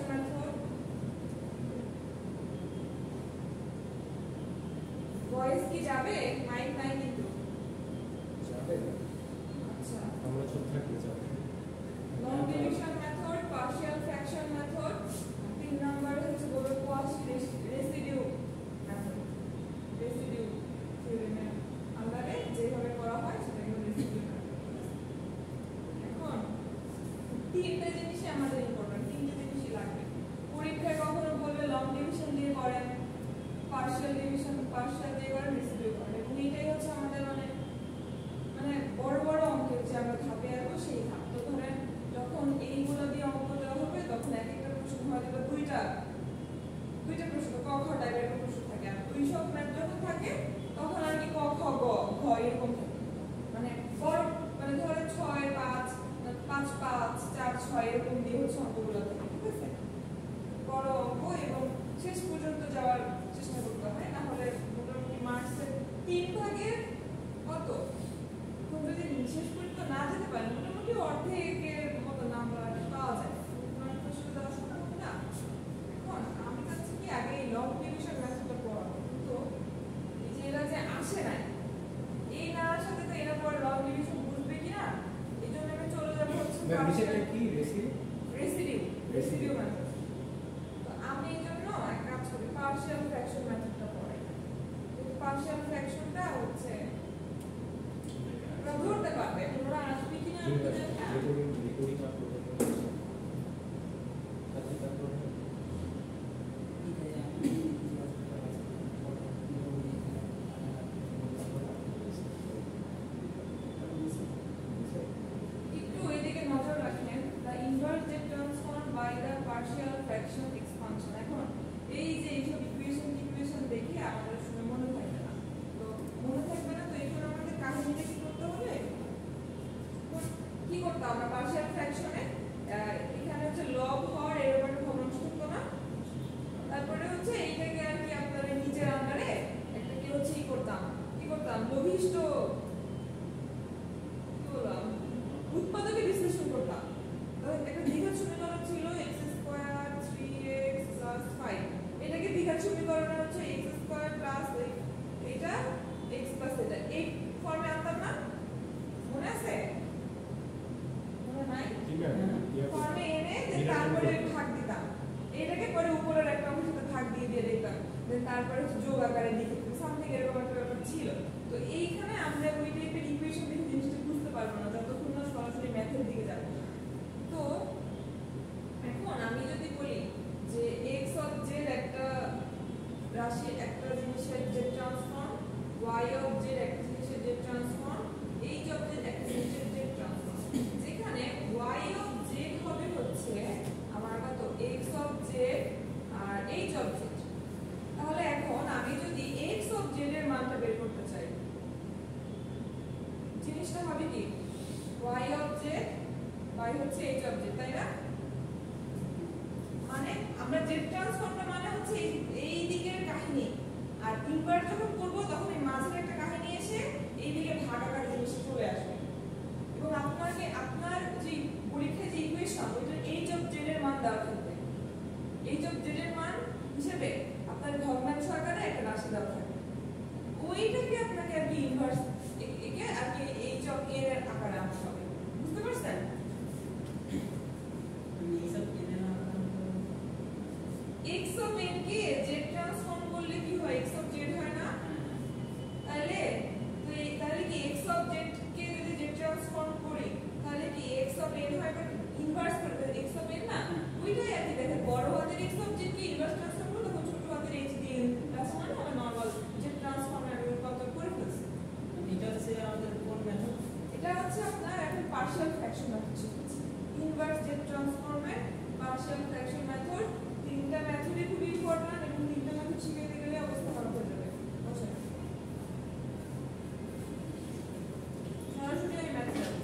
fraction method. Voice কি যাবে? Mic নাই কিন্তু যাবে না। আচ্ছা আমরা চুপ থাকলে যাবে। Long division method, partial fraction method, 3 number হচ্ছে বলবো কোয়াসি রেসিডিউ মেথড। রেসিডিউ থিওরেমের আন্ডারে যেভাবে করা হয় সেটাকে রেসিডিউ মেথড। এখন তিনটা জিনিসই আমাদের ইম্পর্টেন্ট, তিনটা জিনিসই লাগবে পরীক্ষায়। কখনো বলবে লং ডিভিশন দিয়ে করেন, পার্শিয়াল ডিভিশন পার্শিয়াল দিয়ে করেন, রেসিডিউ করেন। এবং এটাই হচ্ছে আমাদের মানে বড় বড় অঙ্কের যে আমরা ধাপে আসবো সেই ধাপ। তো ধরেন যখন এইগুলো দিয়ে অঙ্ক দেওয়া হবে তখন এক একটা প্রশ্ন হয়তো দুইটা প্রশ্ন ক খ টাইপের প্রশ্ন থাকে। আর ওই সব ম্যাথ যখন থাকে তখন আর কি ক খ গ ঘ এরকম থাকে। মানে বড় মানে ধরেন 6 5 5 5 4 6 এরকম দিয়ে হচ্ছে অঙ্কগুলো থাকে, ঠিক আছে? বড় অঙ্ক এবং শেষ পর্যন্ত যাওয়ার চেষ্টা করতে হয়, না হলে মোটামুটি মার্কসের 3 ভাগের কত যদি শেষ পর্যন্ত না যেতে পারেন মোটামুটি অর্ধেকের মতো নাম্বার পাওয়া যায়। দেওয়া সম্ভব না। এখন আমি চাচ্ছি কি আগে এই লং ডিভিশন মেথডটা পড়াবো, কিন্তু এই যে এরা যে আসে নাই এই না আসাতে তো এরা পরে লং ডিভিশন বুঝবে কিনা, এই জন্য আমি চলে যাবো হচ্ছে বিষয়টা কি? Residue method. তো আমি এই জন্য এক কাজ করি, পার্শিয়াল ফ্র্যাকশন মেথডটা পড়াই। পার্শিয়াল ফ্র্যাকশনটা হচ্ছে ধরতে পারবে তোমরা আসবে কিনা একটু এদিকে নজর রাখেন। দ্য ইনভার্স যে transform by the partial fraction expansion. এখন এই যে এইসব ইকুয়েশন দেখে আমাদের শুনে মনে থাকবে না, তো মনে থাকবে না তো এখন আমাদের কাহিনীটা কি করতে হবে, কি করতে আমরা পার্শিয়াল ফ্র্যাকশনে এখানে হচ্ছে লব হর এরকম একটা ভগ্নাংশ থাকতো না, তারপরে হচ্ছে এইটাকে আর কি আপনারা নিজের আন্ডারে একটা কি হচ্ছে কি করতাম লঘিষ্ঠ কি বললাম উৎপাদকে বিশ্লেষণ করতাম। তো একটা দ্বিঘাত সমীকরণ ছিল x² 3x + 5, এটাকে দ্বিঘাত সমীকরণ হচ্ছে x² + এটা x + এটা এই ফর্মে আনতাম না, মনে আছে? ফর্মে এনে তারপরে ভাগ দিতাম, এটাকে পরে উপরের একটা অংশের সাথে ভাগ দিয়ে দিতাম, তারপরে যোগ আকারে লিখে সামথিং এরকম একটা ব্যাপার ছিল। তো এইখানে আমরা ওই টাইপের ইকুয়েশন দেখে জিনিসটা বুঝতে পারবো না যতক্ষণ না সরাসরি ম্যাথের দিকে যাবো। তো এখন আমি যদি বলি যে x অফ z একটা রাশি একটা জিনিসের z transform, y of z একটা জিনিসের z transform, h of z একটা জিনিসের z ট্রান্সফর্ম, যেখানে y অফ z হবে হচ্ছে আমার কত x অফ z আর h অফ z। তাহলে এখন আমি যদি x অফ z এর মানটা বের করতে চাই জিনিসটা হবে কি y অফ z y হচ্ছে h অফ z, তাই না? মানে আমরা z ট্রান্সফর্মটা মানে হচ্ছে এই দিকের কাহিনী, আর ইনভার্স যখন করব তখন এই মাঝের একটা কাহিনী এসে এই দিকে ভাগাকার জিনিস চলে আসবে। এবং আপনার যে পরীক্ষায় যে ইকুয়েশন ওইটার h অফ z এর মান দেওয়া থাকবে, h অফ z এর মান হিসেবে আপনার ভগ্নাংশ আকারে একটা রাশি দেওয়া থাকবে, ওইটাকে আপনাকে আর কি ইনভার্স একে আর কি h অফ a এর আকারে আনতে হবে। বুঝতে পারছেন? x of n K z transform করলে কি হয়, x অফ z হয় না? তাহলে কি x অফ z কে যদি z ট্রান্সফর্ম করি তাহলে কি x অফ n হয়, বাট ইনভার্স করবে x অফ n না, ওইটাই আর কি দেখেন বড় হাতের x of z K inverse transform করলে তখন ছোট হাতের h দিয়ে ট্রান্সফর্ম হবে, নরমাল z ট্রান্সফর্ম আমি কত করে ফেলছি। এটা হচ্ছে আমাদের কোন মেথড? এটা হচ্ছে আপনার এখন পার্শিয়াল ফ্র্যাকশন মেথড শিখেছি, ইনভার্স z ট্রান্সফর্মের পার্শিয়াল ফ্র্যাকশন মেথড। তিনটা মেথডই খুবই ইম্পর্টেন্ট এবং তিনটা মেথড শিখতে গেলে অবস্থা খারাপ হয়ে যাবে। সরাসরি আমি মেথড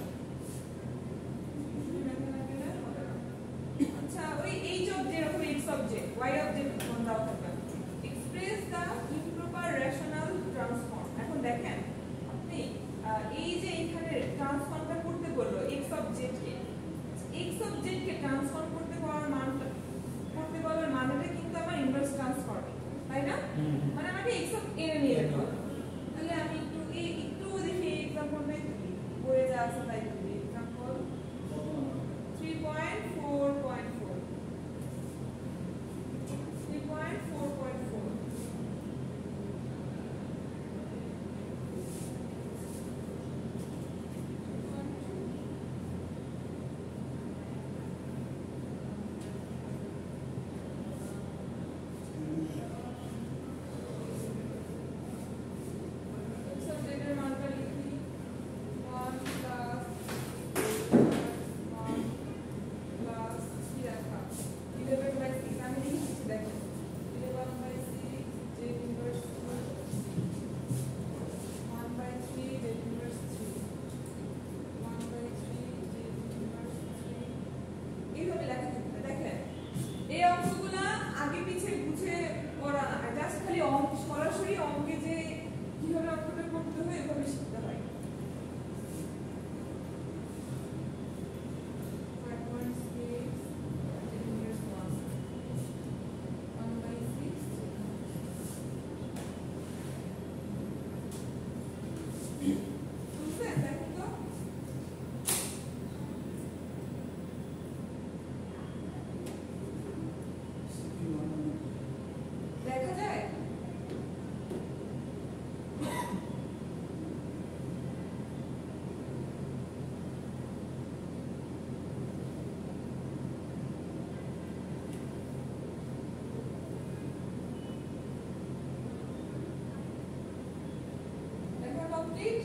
পড়া না, জাস্ট খালি অঙ্ক, সরাসরি অঙ্কে যে কিভাবে অঙ্কটা করতে হয় এভাবে শিখতে হয়। 5.6 1/6 বুঝছেন? দেখেন তো দেখা যায়। দেখা কমপ্লিট।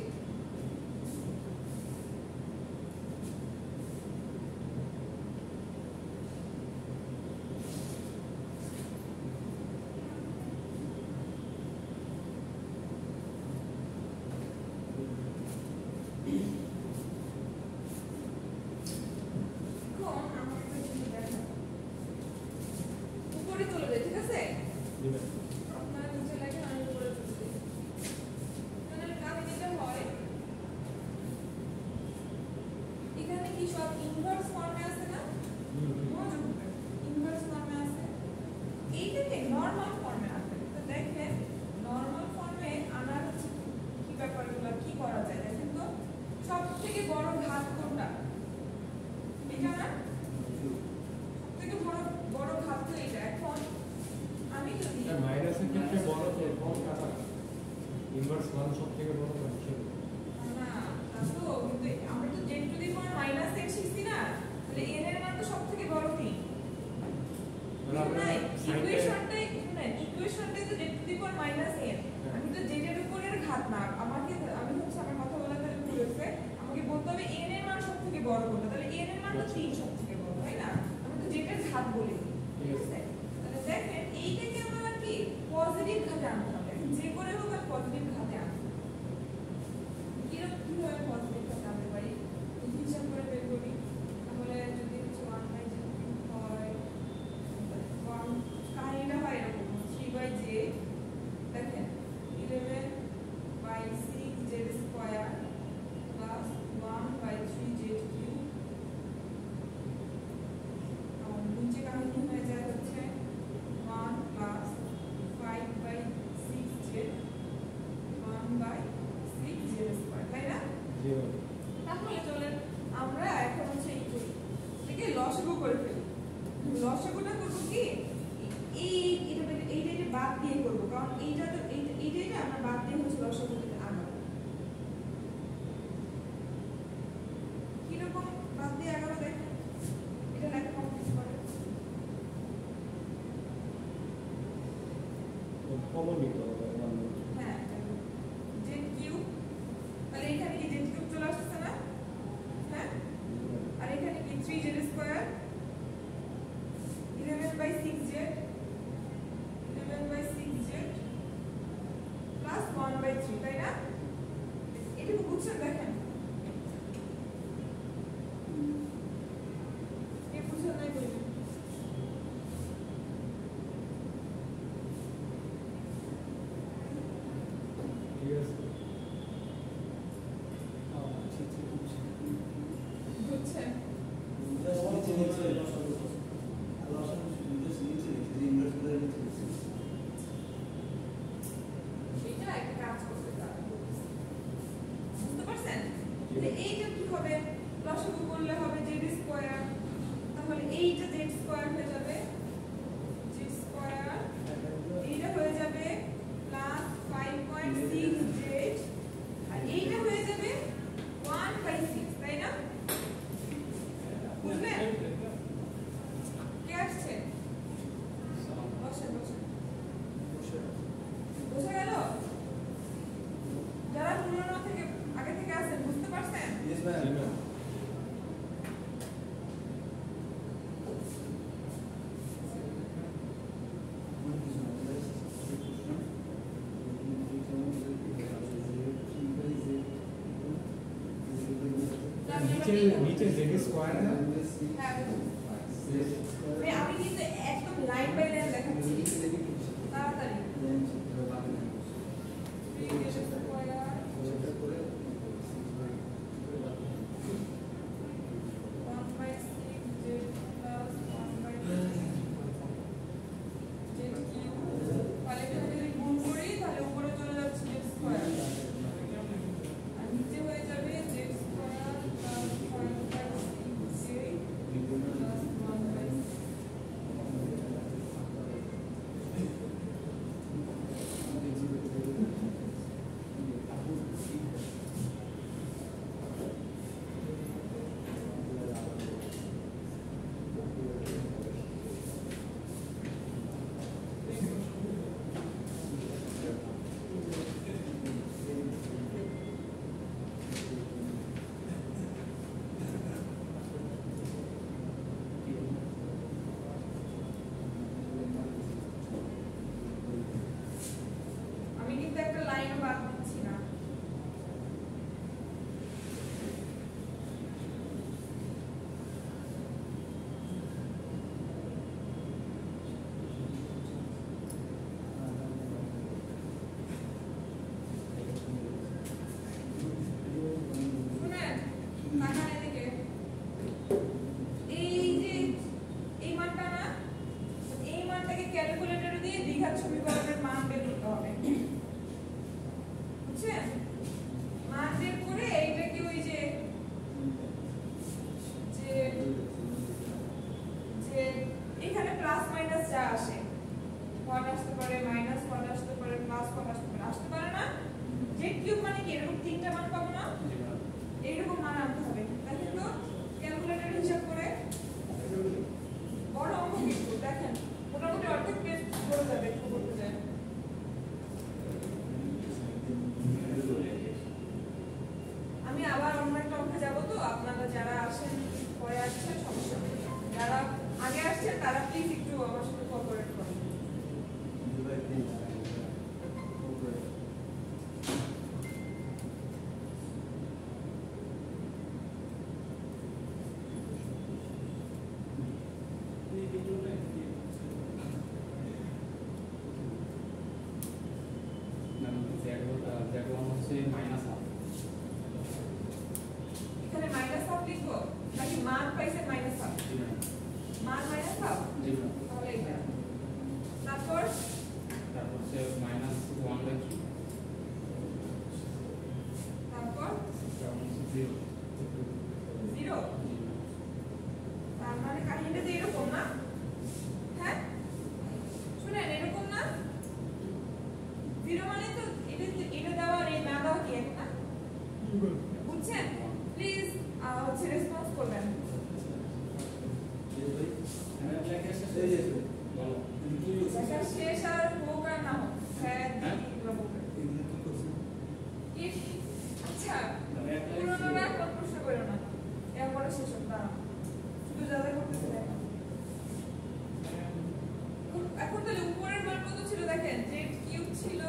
উপরে চলে যায়, ঠিক আছে? দিবেন। আপনারা নিচে লেখেন, আমি উপরে চলে যাই। এখানে কাকে দিতে হয়, এখানে কি সব ইনভার্স ফর্মে আছে না? মনোযোগ দিবেন। ইনভার্স ফর্মে আছে, এইটাকে নরমাল ফর্মে আছে। তো দেখেন নরমাল ফর্মে আনার হচ্ছে কি ব্যাপারগুলো কি করা যায় দেখেন তো। সবথেকে বড় ঘাত কোনটা? এটা না? সবথেকে বড় ঘাত তো এটা। এখন আমি যদি এটা মাইনাসের ক্ষেত্রে বড় তো কোন কাটা? ইনভার্স 1 সবথেকে বড় না হিসেবে। না তা তো, কিন্তু আমরা তো z two the power minus n শিখছি না, তাহলে n এর মান তো সবথেকে বড় কি? তাহলে আমরা ইকুয়েশনটাই শুনেন, ইকুয়েশনটাই তো z two the power minus n। আমি তো z এর উপরের ঘাত না, আমি হচ্ছে আমার কথা বলা তাহলে ভুল হয়েছে। আমাকে বলতে হবে n এর মান সবথেকে বড় কোনটা, তাহলে n এর মান তো 3 সবথেকে বড়, তাই না? আমি তো z এর ঘাত বলি, ঠিক আছে? তাহলে দেখেন এইটাকে আমরা কি পজিটিভ ঘাতে আনতে হবে, যে করে হোক আর পজিটিভ ঘাতে আনতে হবে। কিভাবে পজিটিভ ঘাতে আনতে পারি হিসাব করে বের করি। তাহলে যদি 1/z হয়, 1 কাহিনীটা হয় এরকম 3/j, দেখেন 11/6z² প্লাস 1/3z³ নিচে কাহিনী হয়ে যায় হচ্ছে 1 প্লাস 5/6z 1/6z², তাই না? জি। তাহলে চলেন আমরা এখন হচ্ছে এই করি, এটাকে লসাগু করে ফেলি। লসাগুটা করবো কি, এইটা বাদ দিয়ে করবো, কারণ এইটা তো এইটাই না আমরা বাদ দিয়ে হচ্ছে লসাগুটাকে আগাবো। কিরকম বাদ দিয়ে আগাবো দেখেন, এটা লেখা কমপ্লিট করে। কমন নিতে হবে হ্যাঁ z³ তাহলে এখানে কি z³ চলে আসছে না? হ্যাঁ, আর এখানে কি 3z² 11/6z প্লাস 1/3, তাই না? এটুকু বুঝছেন? দেখেন কে বুঝছেন নাই বলবেন। ঠিক আছে। বুঝছেন? এটা একটা কাজ করতে পারে, বুঝতে পারছেন? যে এইটা কি হবে, লসাগু করলে হবে z², তাহলে এইটা z² হয়ে যাবে, z², এইটা হয়ে যাবে প্লাস 5.6z, আর এইটা হয়ে যাবে 1/6, তাই না? বুঝলেন? কে আসছে? বসেন বসেন। বোঝা গেল? যারা পুরনো থেকে আগে থেকে আসেন বুঝতে পারছেন? জি ম্যাম। নিচে z² না? হ্যাঁ, আমি কিন্তু একদম লাইন বাই লাইন দেখাচ্ছি, তাড়াতাড়ি ক্যালকুলেটর দিয়ে দ্বিঘাত সমীকরণের মান বের করতে হবে, বুঝছেন? মান বের করে এইটাকে ওই যে যে যে এখানে প্লাস মাইনাস যা আসে, 1 আসতে পারে, মাইনাস 1 আসতে পারে, প্লাস 1 আসতে পারে না? জেড কিউব মানে কি এরকম তিনটা মান পাবো না? এইরকম মান আনতে হবে। দেখেন তো ক্যালকুলেটর হিসাব করে বড় অঙ্ক কিন্তু দেখেন মোটামুটি অর্ধেক পেজ ভরে যাবে একটু করতে যায়। আমি আবার অন্য একটা অঙ্কে যাবো, তো আপনারা যারা আসেন পরে আসছেন সমস্যা নেই, যারা আগে আসছেন তারা প্লিজ একটু আমার সাথে কোঅপারেট করুন। এখানে মাইনাস হাফ লিখবো নাকি মান পাইছে মাইনাস হাফ? মান মাইনাস হাফ, তাহলে এটা তারপর হচ্ছে -1/3, তারপর 0। 0। তার মানে কাহিনীটা যে এরকম না? হ্যাঁ শুনেন, এরকম না? 0 মানে তো এটা দেওয়া আর এই না দেওয়া কি এক না? বুঝছেন? প্লিজ হচ্ছে রেসপন্স করবেন। লেখা শেষ আর হোক আর না হোক, হ্যাঁ আচ্ছা পুরোনোরা এখন প্রশ্ন করো না, এরপরে শেষ হোক, দাঁড়াও শুধু যা যা করতেছে দেখো। এখন তাহলে উপরের মান কত ছিল দেখেন, জেড কিউব ছিল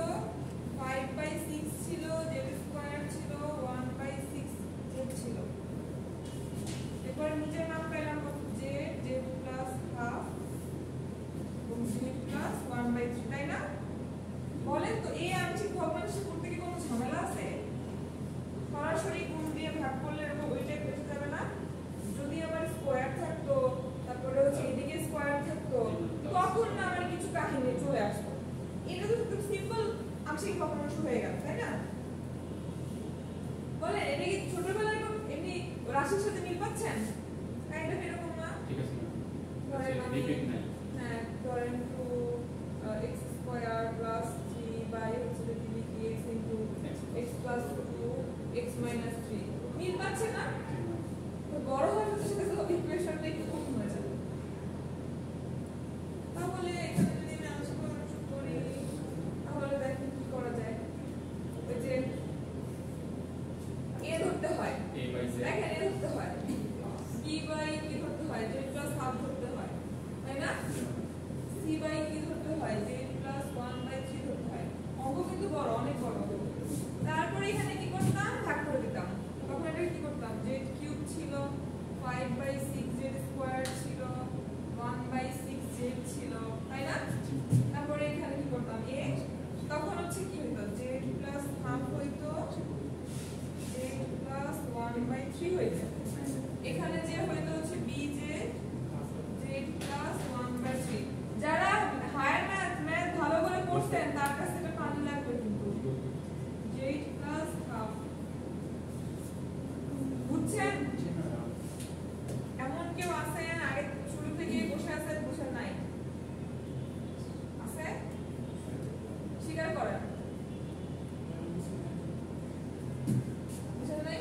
5/6 ছিল, জেড স্কয়ার ছিল 1/6 জেড ছিল। এরপর নিচের মান পেলাম জেড, জেড প্লাস হাফ এবং জেড প্লাস 1/3, তাই না? বলেন তো এই আংশিক ভগ্নাংশ করতে কি কোনো ঝামেলা আছে? সরাসরি গুণ দিয়ে ভাগ করলে এরকম ওইটাই পেয়ে যাবে না? যদি আবার স্কয়ার থাকতো, তারপরে হচ্ছে এদিকে স্কয়ার থাকতো, তখন না আমার কিছু কাহিনী চলে আসতো। এটা তো খুব সিম্পল আংশিক ভগ্নাংশ হয়ে গেল, তাই না? বলেন এটা কি ছোটবেলায় এমনি রাশির সাথে মিল পাচ্ছেন? কাইন্ড অফ এরকম না? ঠিক আছে, ধরেন আমি রিপিট নাই। হ্যাঁ ধরেন 2x স্কয়ার প্লাস 3 বাই হচ্ছে যদি লিখি x into x plus 2 x minus 3, মিল পাচ্ছে না? তো বড় হওয়ার সাথে সাথে তো ইকুয়েশনটা একটু কঠিন হয়ে যাবে। তাহলে এখানে যদি আমি আংশিক ভগ্নাংশ করি তাহলে দেখেন কি করা যায়। ওই যে এ ধরতে হয়, দেখেন এ ধরতে হয়, b বাই কি ধরতে হয়, z প্লাস হাফ ধরতে হয়, তাই না? c বাই কি ধরতে হয়, z প্লাস 1/3 ধরতে হয়। অঙ্ক কিন্তু বড়, অনেক বড়। তারপরে এখানে কি করতাম, ভাগ করে দিতাম। তখন এটা কি করতাম, z কিউব ছিল 5/6, z স্কয়ার ছিল 1/6 z ছিল, তাই না? তারপরে এখানে কি করতাম a, তখন হচ্ছে কি হইতো, z প্লাস হাফ হইতো, z প্লাস 1/3 হইতো। এখানে যে হইতো হচ্ছে b z প্লাস 1/3। যারা হায়ার ম্যাথ ভালো করে পড়ছেন তার কাছে এটা পানি লাগবে কিন্তু, z প্লাস হাফ, বুঝছেন? এমন কেউ আছেন আগে শুরু থেকে বসে আছেন, বসে নাই? আছে? স্বীকার করেন বুঝে নাই?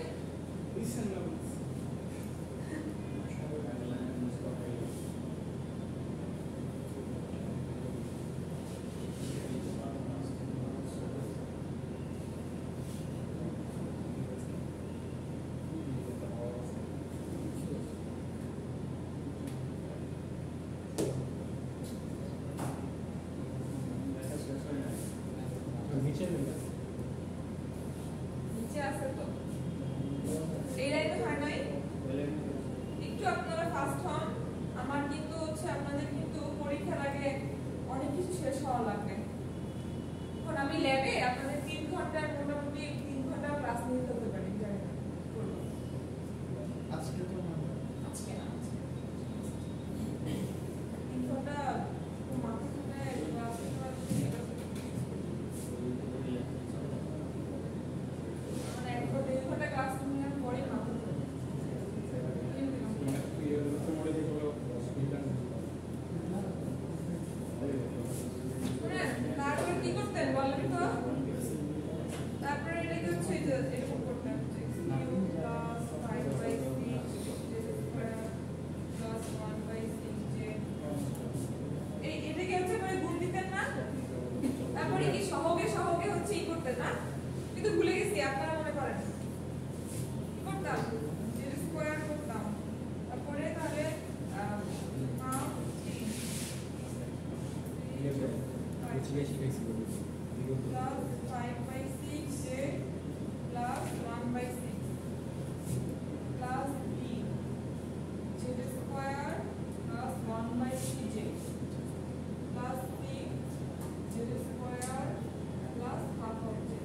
নিচে আছে তো এই লাইনে হয় নাই? একটু আপনারা ফাস্ট হন, আমার কিন্তু হচ্ছে আপনাদের কিন্তু পরীক্ষার আগে অনেক কিছু শেষ হওয়া লাগবে। এখন আমি ল্যাবে আপনাদের 3 ঘন্টার মোটামুটি 3 ঘন্টা ক্লাস নিয়ে ফেলতে পারি, জানি না করবো আজকে তো আজকে না 3 ঘন্টা মাথা করতে না, কিন্তু ভুলে গেছি, আপনারা মনে করেন কি করতাম, জেড স্কয়ার করতাম, তারপরে তাহলে half T plus 5/6 J plus 1/6 plus B Z square plus 1/3 J plus C Z square plus half of J.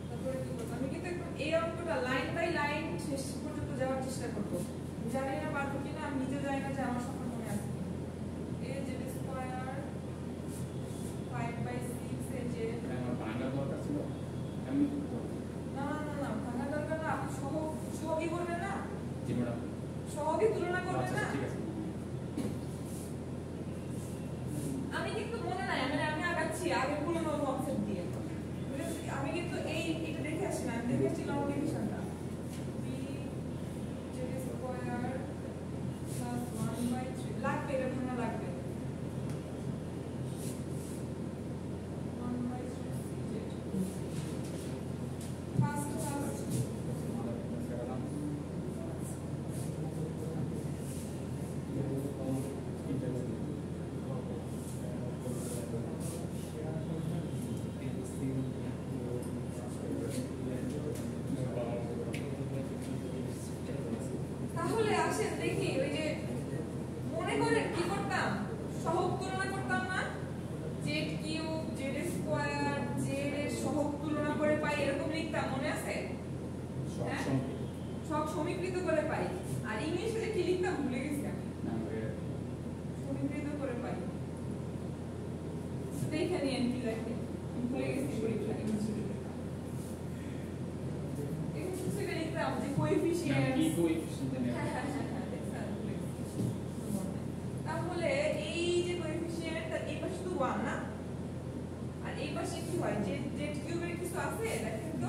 তারপরে কি করব, আমি কিন্তু একদম এই অঙ্কটা লাইন বাই লাইন শেষ পর্যন্ত যাওয়ার চেষ্টা করব। জানি না পারবো কিনা, আমি নিজে জানি না যে আমার সংখ্যা মনে আছে। A Z square 5/6 A J আমার ভাঙা দরকার ছিল, আমি না না না ভাঙা দরকার না, আপনি সহগই করবেন না, জি ম্যাডাম। সহগই তুলনা করবেন আচ্ছা না। ঠিক আছে। আমি কিন্তু মনে নাই, আমি আগাচ্ছি আগে পুরনো কনসেপ্ট দিয়ে। আমি কিন্তু এটা দেখে আসি না, আমি দেখে আসছি লংডিভিশনটা বি জেড স্কয়ার প্লাস 1/3 লাগবে, এটা ভাঙা লাগবে 1/3 জেড ফার্স্ট তাহলে আসেন দেখি, ওই যে মনে করেন কি করতাম, সহগ তুলনা করতাম না, Z cube Z square Z এর সহগ তুলনা করে পাই, এরকম লিখতাম, মনে আছে? হ্যাঁ, সব সমীকৃত করে পাই। আর ইংলিশে কি লিখতাম ভুলে গেছি আমি, সমীকৃত করে পাই। দেখে নিন কি লেখে, ভুলে গেছি পরীক্ষা ইংলিশে লিখতাম, এখানে লিখতাম যে কোএফিশিয়েন্ট কি কোএফিশিয়েন্ট নেই। তাহলে এই যে কোএফিশিয়েন্ট, তার এই পাশে তো 1 না, আর এই পাশে কি হয়, জেড কিউবের কিছু আছে দেখেন তো,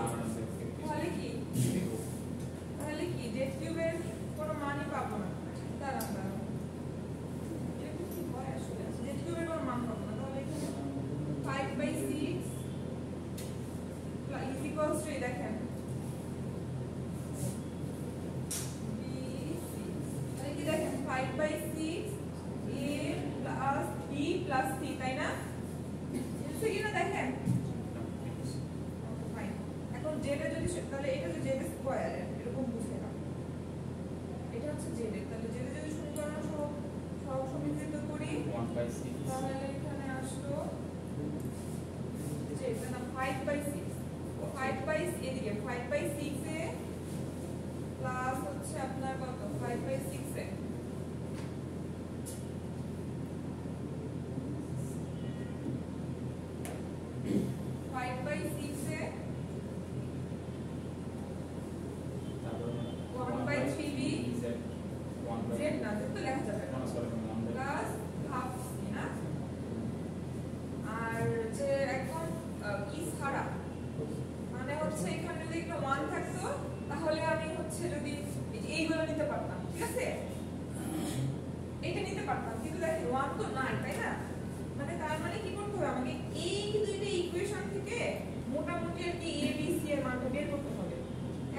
তাহলে কি জেড কিউবের কোনো মানই পাবো না। দাঁড়ান এটা কি হয় আসলে, জেড কিউবের কোনো মান পাবো না। তাহলে এখানে 5/6 ইজ ইকুয়ালস টু, দেখেন তাহলে কি দেখেন 5/6 a plus b plus c, তাই না? বুঝছে কিনা দেখেন। ফাইন, এখন জেড এর যদি, তাহলে এটা যে জেড স্কয়ার এরকম বুঝে না, এটা হচ্ছে জেড এর, তাহলে জেড এর যদি সমীকরণ সব সমীকৃত করি 1/6 তাহলে এখানে আসলো যে এটা না 5/6 এদিকে 5/6 এ প্লাস হচ্ছে আপনার কত 5/6 এ 5/6 এ 1/3b জেড না, জেড তো লেখা যাবে না, প্লাস হাফ সি না। আর যে এখন ই ছাড়া মানে হচ্ছে এখানে যদি একটা 1 থাকতো তাহলে আমি হচ্ছে যদি এইগুলো নিতে পারতাম, ঠিক আছে, এটা নিতে পারতাম, কিন্তু দেখেন 1 তো নাই, তাই না? মানে তার মানে কি করতে হবে, আমাকে এই দুইটা ইকুয়েশন থেকে মোটামুটি আর কি a b c এর মানটা বের করতে হবে।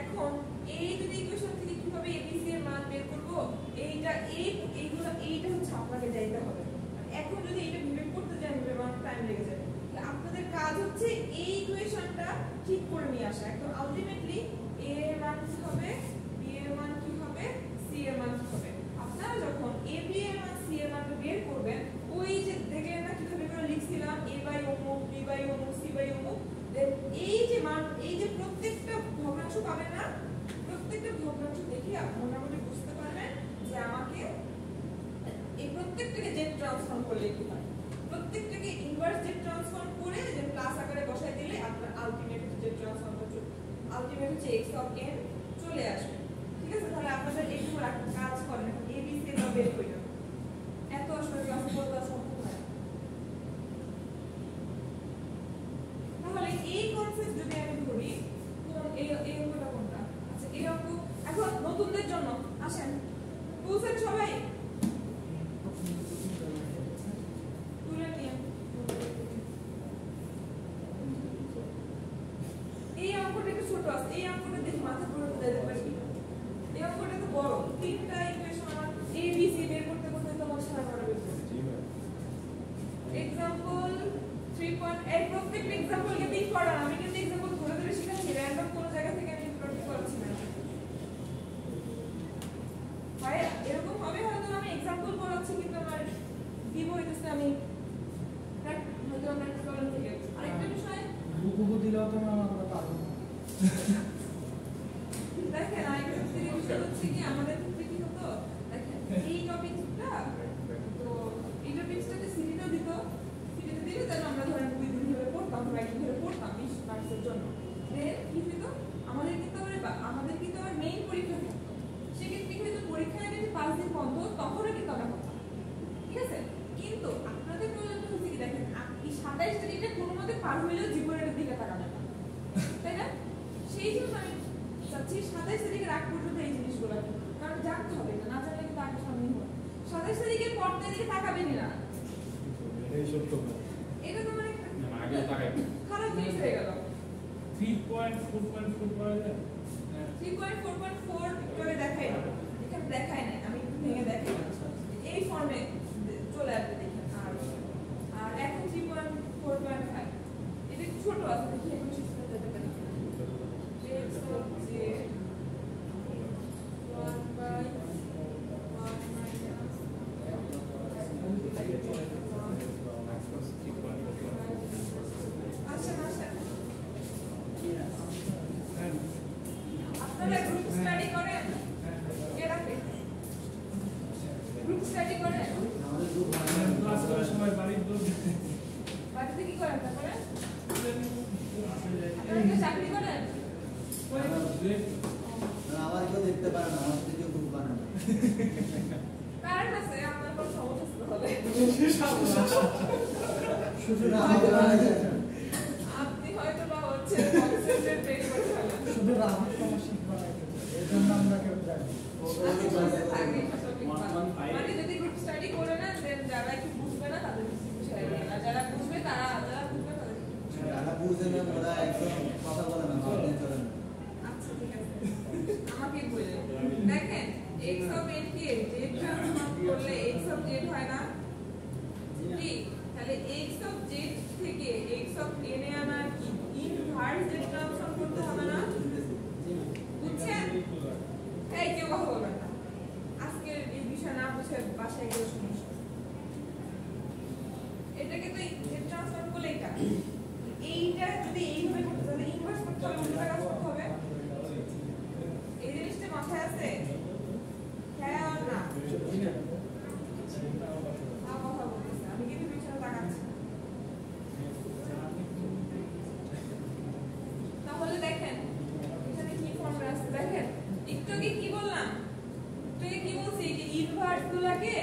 এখন এই দুটো ইকুয়েশন থেকে কিভাবে a b c এর মান বের করব, এইটা এইটা হচ্ছে আপনাকে যাইতে হবে। এখন যদি এটা বিবেক করতে যান অনেক টাইম লেগে যাবে। আপনাদের কাজ হচ্ছে এই ইকুয়েশনটা ঠিক করে নিয়ে আসা, একদম আলটিমেটলি a এর মান কি হবে, b এর মান কি হবে, c এর মান কি হবে। আপনারা যখন a b এর মান c এর মানটা বের করবেন, ওই যে দেখলেন না কিভাবে করে লিখছিলাম a বাই অমুক b বাই অমুক c বাই অমুক, এই যে মান, এই যে প্রত্যেকটা ভগ্নাংশ পাবেন না, প্রত্যেকটা ভগ্নাংশ দেখে মোটামুটি বুঝতে পারবেন যে আমাকে এই প্রত্যেকটাকে জেড ট্রান্সফর্ম করলে কি হয়, প্রত্যেকটাকে ইনভার্স জেড ট্রান্সফর্ম করে যে প্লাস আকারে বসাই দিলে আপনার আলটিমেট জেড ট্রান্সফর্মটা আলটিমেট হচ্ছে x অফ n চলে আসবে, ঠিক আছে। তাহলে আপনাদের একটু কাজ করেন, a b c এর বের করেন, এত আসলে ক্লাসে বলা সম্ভব হয়। তাহলে এই কনসেপ্ট যদি আমি ধরি, কোন এই অঙ্কটা কোনটা, আচ্ছা এই অঙ্ক এখন নতুনদের জন্য আসেন, বুঝছেন সবাই? তো ম্যাম আমরা পারবো না। দেখেন আরেকটা বিষয় হচ্ছে কি আমাদের ক্ষেত্রে কি হতো দেখেন এই টপিকটা তো এই টপিকটাতে সিডিটা দিত সিডিতে দিলে তাহলে আমরা ধরেন 2 দিন ধরে পড়তাম রাইটিং ধরে পড়তাম 20 মার্কসের জন্য দেন কি হতো আমাদের কিন্তু আবার মেইন পরীক্ষা থাকতো সেক্ষেত্রে কি হতো পরীক্ষায় যদি 5 দিন বন্ধ তখনও কিন্তু আমরা পড়তাম ঠিক আছে কিন্তু আপনাদের প্রয়োজন হচ্ছে কি দেখেন এই 27 তারিখে কোনো মতে পার হইলেও জীবনের দিকে তাকানো না তাই না সেই জন্য আমি চাচ্ছি 27 তারিখের আগ পর্যন্ত এই জিনিসগুলো কারণ জানতে হবে না জানলে কিন্তু আগে সামনে হবে 27 তারিখের পর থেকে তাকাবেনই না এটাই সত্য এটা তো মানে আগে তাকাই খারাপ জিনিস হয়ে গেল 3.4.4 পাওয়া যায় 3.4.4 করে দেখাই না এটা দেখাই না আমি একটু ভেঙে দেখাই এই ফর্মে চলে আসবে দেখেন আর এখন 3.4.5 এটা একটু ছোট আছে দেখি এখন শেষ করে যেতে পারি যে 1 by 1 minus আপনারা গ্রুপ স্টাডি করেন কে রাখে গ্রুপ স্টাডি করেন আমাদের গ্রুপ ক্লাস করার সময় বাড়ির দৌড় বাড়িতে কি করেন তারপরে আপনারা কি চাকরি করেন আমার কেউ দেখতে পারে না আমার থেকে গ্রুপ বানানো কারণ আছে আপনার কোনো সমস্যা হবে শুধু না আমাকে বানাতে আপনি হয়তো বা হচ্ছে কনসেন্ট্রেট ব্রেক করে ফেলেন শুধু রাহুল সমস্যা বানাইতে এর জন্য আমরা কেউ জানি মানে যদি গ্রুপ স্টাডি করে না দেন যারা একটু বুঝবে না তাদের বুঝাই দেবে না যারা বুঝবে তারা বুঝবে তাদের যারা বুঝে না ওরা একদম কথা বলে না কথা চলে না আচ্ছা ঠিক আছে আমাকে বলেন দেখেন x of n K z transform করলে x of z হয় না কি তাহলে x of z থেকে x of n এ আনা কি ইনভার্স z ট্রান্সফর্ম করতে হবে না বুঝছেন এই কেউ কথা বলবেন না আজকে এই বিষয় না বুঝে বাসায় গিয়ে সমস্যা এটাকে তো z ট্রান্সফর্ম করলে এইটা যদি এইভাবে করতে তাহলে ইনভার্স করতে হবে উল্টো কাজ করতে হবে এই জিনিসটা মাথায় আছে হ্যাঁ আর না কথা বলতেছে আমি কিন্তু পিছনে তাকাচ্ছি তাহলে দেখেন এখানে কি ফর্মুলা আছে দেখেন একটু আগে কি বললাম কি বলছি যে ইনভার্স গুলাকে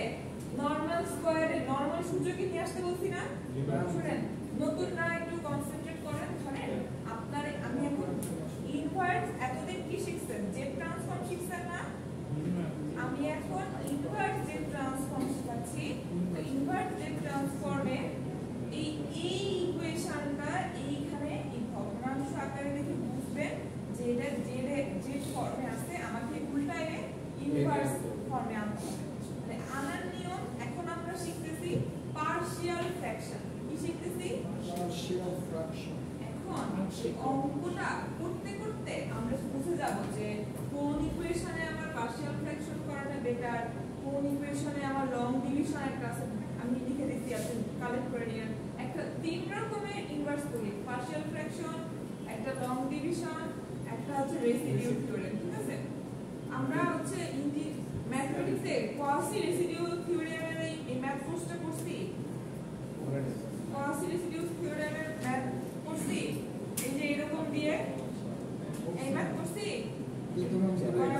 নরমাল স্কয়ারে নরমাল সূচকে নিয়ে আসতে বলছি না শুনেন নতুন না একটু কনসেন্ট্রেট করেন ধরেন আপনার আমি এখন ইনভার্স এতদিন কি শিখছেন জেড ট্রান্সফর্ম শিখছেন না আমি এখন ইনভার্স জেড ট্রান্সফর্ম শেখাচ্ছি তো ইনভার্স জেড ট্রান্সফর্মে এই ইকুয়েশনটা এইখানে এই ভগ্নাংশ আকারে দেখে বুঝবেন যে এটা জেড ফর্মে আছে আমাকে উল্টায় ইনভার্স ফর্মে আনতে হবে মানে আনার নিয়ম এখন আমরা শিখতেছি পার্শিয়াল ফ্র্যাকশন কি শিখতেছি পার্শিয়াল ফ্র্যাকশন এখন অঙ্কটা করতে করতে আমরা বুঝে যাব যে কোন ইকুয়েশনে আমার পার্শিয়াল ফ্র্যাকশন করাটা বেটার কোন ইকুয়েশনে আমার লং ডিভিশন একটা আছে আমি লিখে দিচ্ছি আপনি কালেক্ট করে নিন একটা তিন রকমের ইনভার্স করি পার্শিয়াল ফ্র্যাকশন একটা লং ডিভিশন একটা হচ্ছে রেসিডিউ থিওরেম ঠিক আছে আমরা হচ্ছে ম্যাথমেটিক্সে কোয়াসি রেসিডিউ থিওরেমের এই ম্যাথ কোর্সটা করছি কোয়াসি রেসিডিউ থিওরেমের ম্যাথ করছি এই যে এরকম দিয়ে এই ম্যাথ করছি করা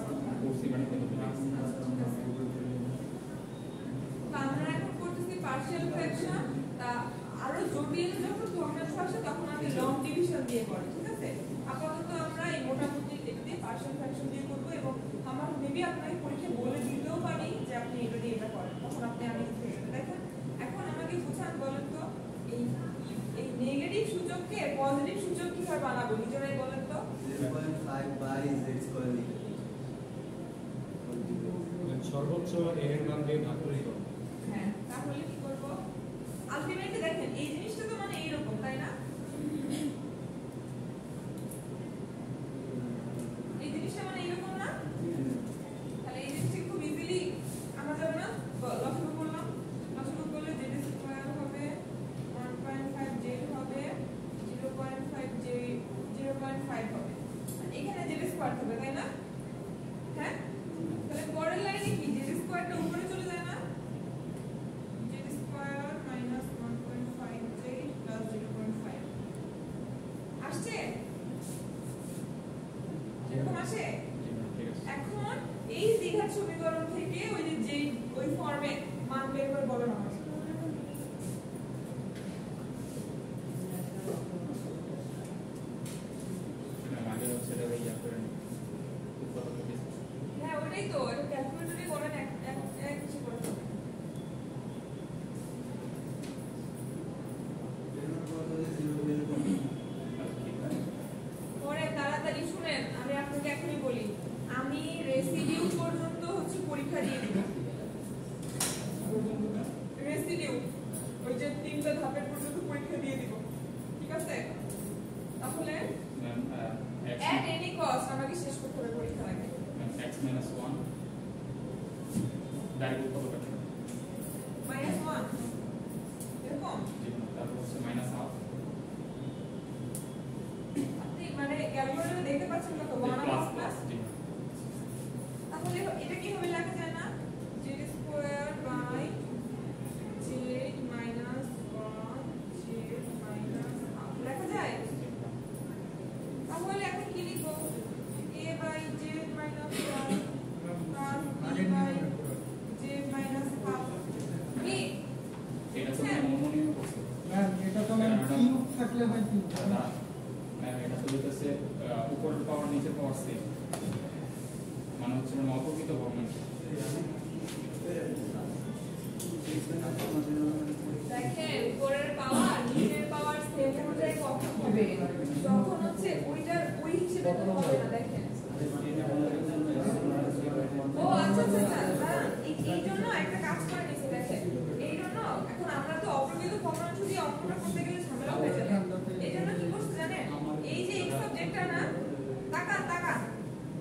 কথা করছি মানে আমরা এখন করতেছি পার্শিয়াল ফ্র্যাকশন তা আরো জটিল যখন ভগ্নাংশ আসে তখন আমি লং ডিভিশন দিয়ে করি ঠিক আছে আপাতত আমরা এই মোটামুটি এটা দিয়ে পার্শিয়াল ফ্র্যাকশন দিয়ে করব এবং আমার মেবি আপনাকে পরীক্ষা বলে দিতেও পারি যে আপনি এটা দিয়ে এটা করেন তখন আপনি আমি দেখেন এখন আমাকে বুঝান বলেন তো এই নেগেটিভ সূচককে পজিটিভ সূচক কিভাবে বানাবো নিজেরাই বলেন তো 0.5 বাই z স্কয়ার সর্বোচ্চ এর মান দিয়ে ভাগ করে দিতে হবে হ্যাঁ তাহলে কি করব আলটিমেটলি দেখেন এই জিনিসটা তো মানে এইরকম তাই না এই জিনিসটা মানে এইরকম না তাহলে এই জিনিসটা খুব ইজিলি আমরা যাব না লসাগু করলাম লসাগু করলে z স্কয়ার হবে 1.5 z হবে 0.5 z লেখার সমীকরণ থেকে ওই যে ওই ফর্মে মান বের করে বলেন আমাকে। হ্যাঁ ওটাই তো, এটা ক্যালকুলেটরে করেন এক কিছু করে। পরে তাড়াতাড়ি শুনেন, আমি আপনাকে এখনই বলি, আমি রেসিডিউ পর্যন্ত হচ্ছে পরীক্ষা দিয়ে দিব। রেসিডিউ ওই যে 3টা ধাপের পর্যন্ত পরীক্ষা দিয়ে দিব, ঠিক আছে? তাহলে at any cost আমাকে শেষ করতে হবে পরীক্ষা আগে। x minus 1 ডাইরেক্ট কত টাকা? -1 এরকম। তারপর হচ্ছে মাইনাস হাফ আপনি মানে ক্যালকুলেটরে দেখতে পাচ্ছেন কত 1 প্লাস। তাহলে এটা কি হবে লেখা যায় না, z square by z minus 1 z minus half লেখা যায়? তাহলে এখন কি লিখবো, a by z minus 1 plus b by z minus half. কি এটা তো মনোনিয়ম করছে ম্যাম এটা তো ম্যাম কিউব থাকলে হয় কিউব না ম্যাম, এটা তো হইতেছে উপরের পাওয়ার নিচের পাওয়ার সেম, মানে হচ্ছে মানে অপকৃত ভগ্নাংশ। দেখেন উপরের পাওয়ার নিচের পাওয়ার সেম অনুযায়ী কত হবে, যখন হচ্ছে ওইটার ওই হিসেবে তো হবে না। দেখেন ও আচ্ছা আচ্ছা আচ্ছা, এই জন্য একটা কাজ করে নিছে। দেখেন এই জন্য এখন আমরা তো অপ্রকৃত ভগ্নাংশ দিয়ে অঙ্কটা করতে গেলে ঝামেলা হয়ে যাবে। এই জন্য কি করছে জানেন, এই যে x অফ জেডটা না, তাকান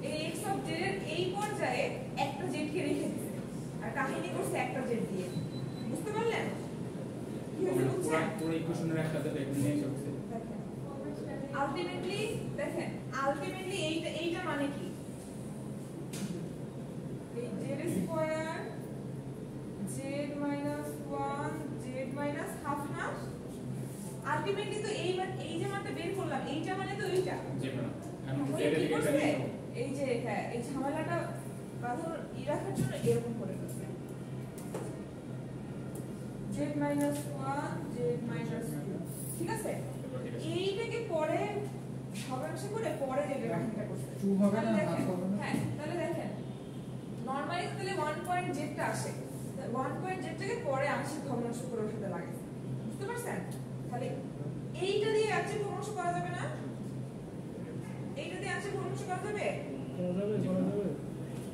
এই x অফ জেড এর এই পর্যায়ে একটা জেড কে রেখে দিয়েছে আর কাহিনী করছে একটা জেড দিয়ে। বুঝতে পারলেন কি হয়েছে? বুঝছেন? পুরো ইকুয়েশনের একসাথে নিয়ে এসেছে। আলটিমেটলি দেখেন, আলটিমেটলি এইটা মানে কি, এই z square z minus 1 z minus half না, আলটিমেটলি তো এই যে মানটা বের করলাম, এইটা মানে তো এইটা। জি ম্যাম, আমি তাহলে জেড কি এর দিকে করছে? নিয়ে যাব। এই যে হ্যাঁ এই ঝামেলাটা বাঁধার রাখার জন্য এরকম করে ফেলছে, z মাইনাস 1 z মাইনাস 2, ঠিক আছে? এইটাকে পরে ভগ্নাংশ করে পরে যেটা রাখতে করছে 2 হবে না, তাহলে হাফ দেখেন, হবে না। হ্যাঁ তাহলে দেখেন নরমালি তাহলে 1 পয়েন্ট জেডটা আসে, 1 পয়েন্ট জেডটাকে পরে আংশিক ভগ্নাংশ করে ওঠাতে লাগে। বুঝতে পারছেন? তাহলে এইটা দিয়ে আংশিক ভগ্নাংশ করা যাবে না, এইটা দিয়ে আংশিক ভগ্নাংশ করা যাবে,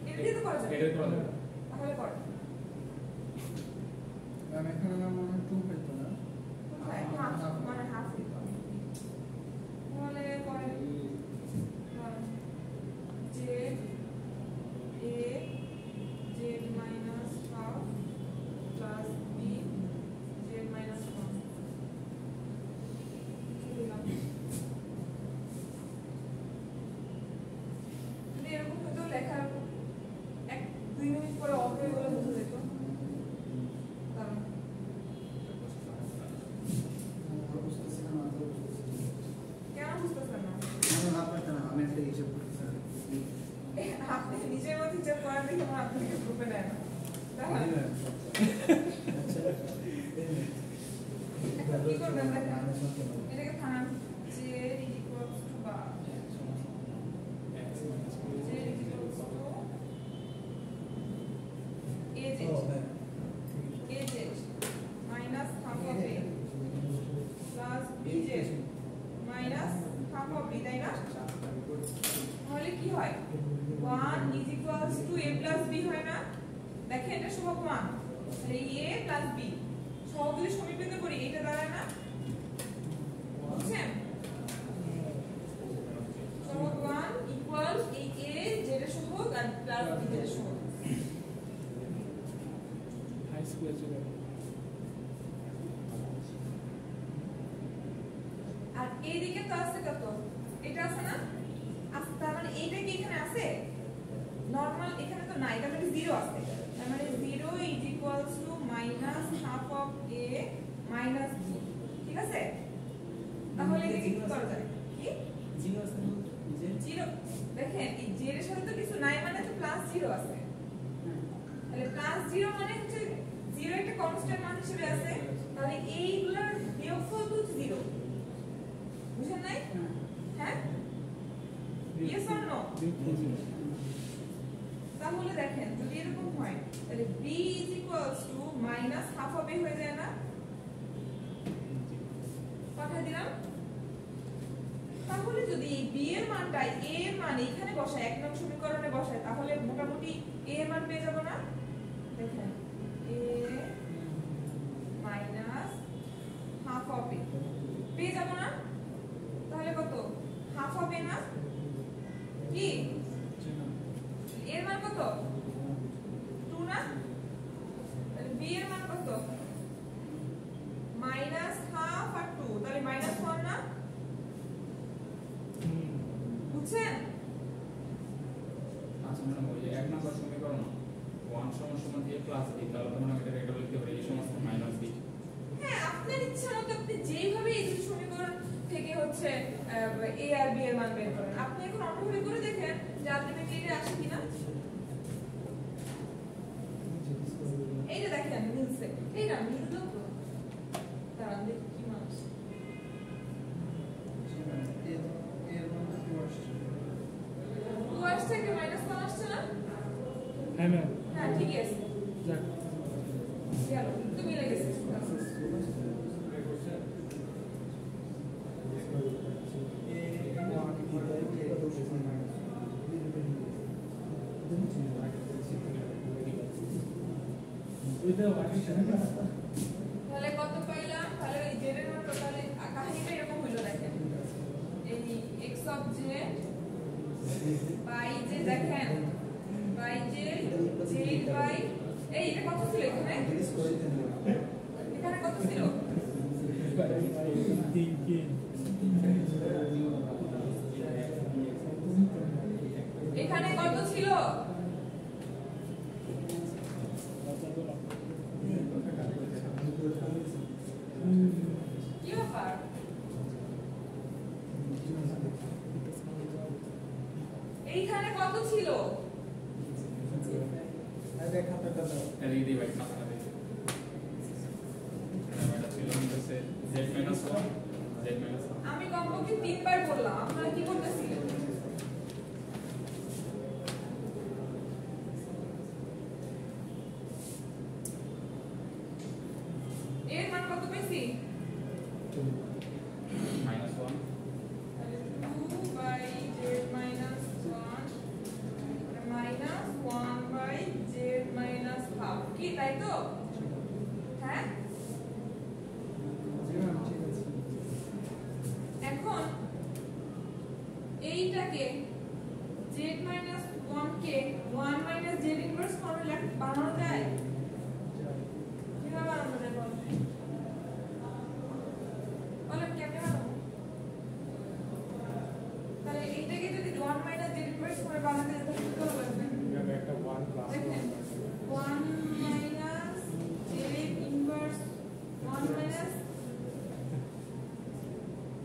এটা দিয়ে তো করা যাবে, এটা করা যাবে। তাহলে কর ম্যাম এখানে ম্যাম মনে হয় 2 পেতো না। কোথায় হাফ মানে হাফ দিতে হবে। তাহলে করেন z a z minus half plus b z minus 1 দিলাম। যদি এরকম হতো লেখার 1-2 মিনিট পরে অফ হয়ে গেলে বুঝে যেত। কারণ কেন বুঝতেছেন না? আমি একটা হিসাব করতেছি। আপনি নিজের মধ্যে হিসাব করার দেখে আমার আপনাকে গ্রুপে নেয় না। দেখেন এখন কি করবেন দেখেন, এটাকে থানান z equals to বা z equals to az minus half of a plus bz minus half of b, তাই না? তাহলে কি হয়, 1 is equals to a plus b হয় না? দেখেন এটা সহগ মান, তাহলে a plus b সহগ যদি সমীকরণ করি এটা দাঁড়ায় না? বুঝছেন? সহগ 1 equals এই a z এর সহগ আর প্লাস b এর সহগ। হাই স্কুলে চলে গেল। আর এইদিকে তো আছে কত, এটা আছে না? আছে, তার মানে এইটা কি এখানে আছে? নরমাল এখানে তো নাই, তার মানে 0 আছে, তার মানে 0 is equals to minus half of a minus b, ঠিক আছে? তাহলে এটা কি করা যায়? কি 0 দেখেন এই 0 এর সাথে তো কিছু নাই, মানে তো প্লাস 0 আছে, জিরো মানে হচ্ছে জিরো একটা কনস্ট্যান্ট মান হিসেবে আছে, তাহলে এইগুলোর বিয়োগফল তো জিরো। বুঝেন নাই? হ্যাঁ, ইয়েস অর নো? তাহলে দেখেন যদি এরকম হয় তাহলে b minus half of a হয়ে যায় না? কথা দিলাম। তাহলে যদি এই b এর মানটা a এর মান এখানে বসায়, এক নং সমীকরণে বসায়, তাহলে মোটামুটি a এর মান পেয়ে যাব না? দেখেন a minus half of a পেয়ে যাব না? তাহলে কত? হাফ অফ a না কি? এর মান কত? 2 না? তাহলে b এর মান কত? মাইনাস হাফ আর 2, তাহলে মাইনাস 1 না? বুঝছেন? আচ্ছা ম্যাডাম, ওই যে এক নম্বর সমীকরণ 1 সমান সমান a প্লাস b, তাহলে তো মনে হয় এটা লিখতে পারি a সমান মাইনাস b। হ্যাঁ, আপনার ইচ্ছা মতো আপনি যেভাবে এই দুটো সমীকরণ থেকে হচ্ছে a আর b এর মান বের করেন। আপনি এখন অন্যভাবে করে দেখেন যে আলটিমেটলি এটা আসে কিনা। এই যে দেখেন মিলছে, এইটা মিললো তো। দাঁড়ান দেখি কি মান আসে। এর মধ্যে কি আসছে? 2 আসছে কি মাইনাস 1 আসছে না? হ্যাঁ ম্যাম, হ্যাঁ ঠিকই আছে। যাক গেল, তো মিলে গেছে। তাহলে কত পাইলাম? তাহলে এই z এর মান টোটালি কাহিনীটা এরকম হলো দেখেন। এই x of z by z দেখেন বাই z বাই এই এটা কত ছিল এখানে? এখানে কত ছিল? এখানে কত ছিল? কি ব্যাপার? এইখানে কত ছিল? এদিকে দিই ভাই, খাতাটা দিই। এটা ছিল হচ্ছে z মাইনাস 1, z মাইনাস 1। আমি কমপক্ষে 3 বার বললাম, আপনারা কি করতেছিলেন? এর মান কত পেয়েছি? মাইনাস 1 তাহলে 2 by z minus 1 minus 1 by z minus half, কি তাই তো? হ্যাঁ, এখন এইটাকে z মাইনাস 1 কে 1 মাইনাস z ইনভার্স ফর্মে বানানো যায়? কিভাবে বানানো যায় বলেন? বলেন কেমনে বানাবো? তাহলে এইটাকে যদি 1 মাইনাস z ইনভার্স ফর্মে বানাতে যায় তাহলে কি করব? একটা 1 প্লাস দেখেন 1 minus z inverse 1 minus